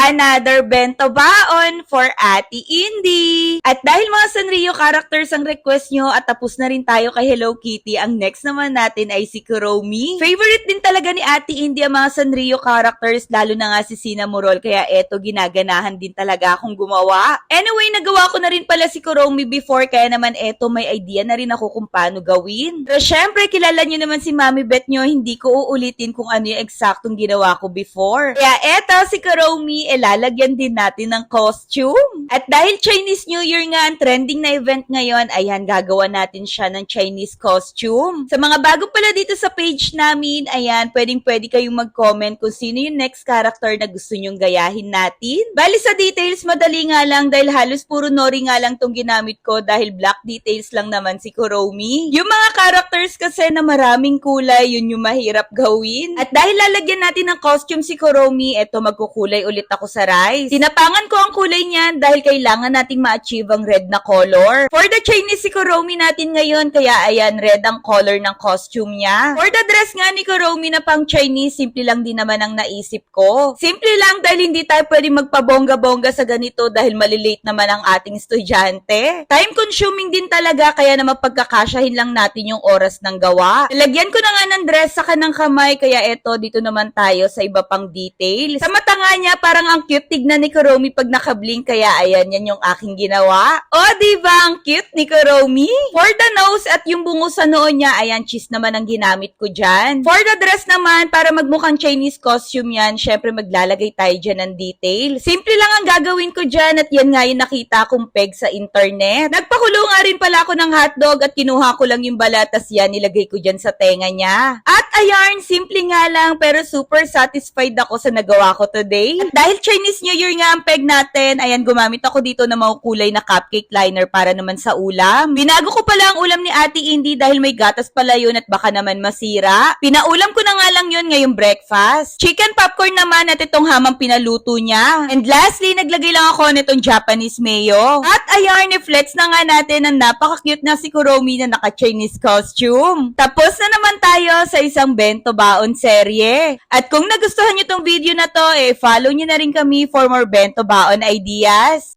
another bento baon for Ate Indy. At dahil mga Sanrio characters ang request nyo at tapos na rin tayo kay Hello Kitty, ang next naman natin ay si Kuromi. Favorite din talaga ni Ate Indy ang mga Sanrio characters, lalo na nga si Cinnamoroll, kaya eto ginaganahan din talaga akong gumawa. Anyway, nagawa ko na rin pala si Kuromi before, kaya naman eto may idea na rin ako kung paano gawin. Pero syempre, kilala nyo naman si Mami Bet nyo, hindi ko uulitin kung ano yung eksaktong ginawa ko before. Kaya eto si Kuromi, lalagyan din natin ng costume. At dahil Chinese New Year nga ang trending na event ngayon, ayan, gagawa natin siya ng Chinese costume. Sa mga bago pala dito sa page namin, ayan, pwede kayong mag-comment kung sino yung next character na gusto nyong gayahin natin. Bali sa details, madali nga lang dahil halos puro nori nga lang tong ginamit ko dahil black details lang naman si Kuromi. Yung mga characters kasi na maraming kulay, yun yung mahirap gawin. At dahil lalagyan natin ng costume si Kuromi, eto magkukulay ulit ako sa rice. Tinapangan ko ang kulay niyan dahil kailangan nating ma-achieve ang red na color. For the Chinese si Kuromi natin ngayon, kaya ayan, red ang color ng costume niya. For the dress nga ni Kuromi na pang Chinese, simple lang din naman ang naisip ko. Simple lang dahil hindi tayo pwede magpabongga-bongga sa ganito dahil malilate naman ang ating estudyante. Time consuming din talaga, kaya na mapagkakasyahin lang natin yung oras ng gawa. Lagyan ko na nga ng dress sa kanang kamay, kaya eto, dito naman tayo sa iba pang details. Sa mata nga niya, parang ang cute tignan ni Kuromi pag nakablink, kaya ayan, yan yung aking ginawa. O, diba ang cute ni Kuromi? For the nose at yung bungo sa noo niya, ayan, cheese naman ang ginamit ko dyan. For the dress naman, para magmukhang Chinese costume yan, syempre maglalagay tayo dyan ng detail. Simple lang ang gagawin ko dyan at yan nga yung nakita kong peg sa internet. Nagpakulo nga rin pala ako ng hotdog at kinuha ko lang yung balat, tas yan, nilagay ko dyan sa tenga niya. At ayan, simple nga lang pero super satisfied ako sa nagawa ko today. At dahil Chinese New Year nga ang peg natin, ayan, gumamit ako dito ng makukulay na cupcake liner para naman sa ulam. Binago ko pala ang ulam ni Ate Indy dahil may gatas pala yun at baka naman masira. Pinaulam ko na nga lang yun ngayong breakfast. Chicken popcorn naman at itong hamang pinaluto niya. And lastly, naglagay lang ako nitong Japanese mayo. At ayan, i-flex na nga natin ang napaka-cute na si Kuromi na naka-Chinese costume. Tapos na naman tayo sa isang bento baon serye. At kung nagustuhan nyo tong video na to, follow nyo na rin kami for more bento baon ideas.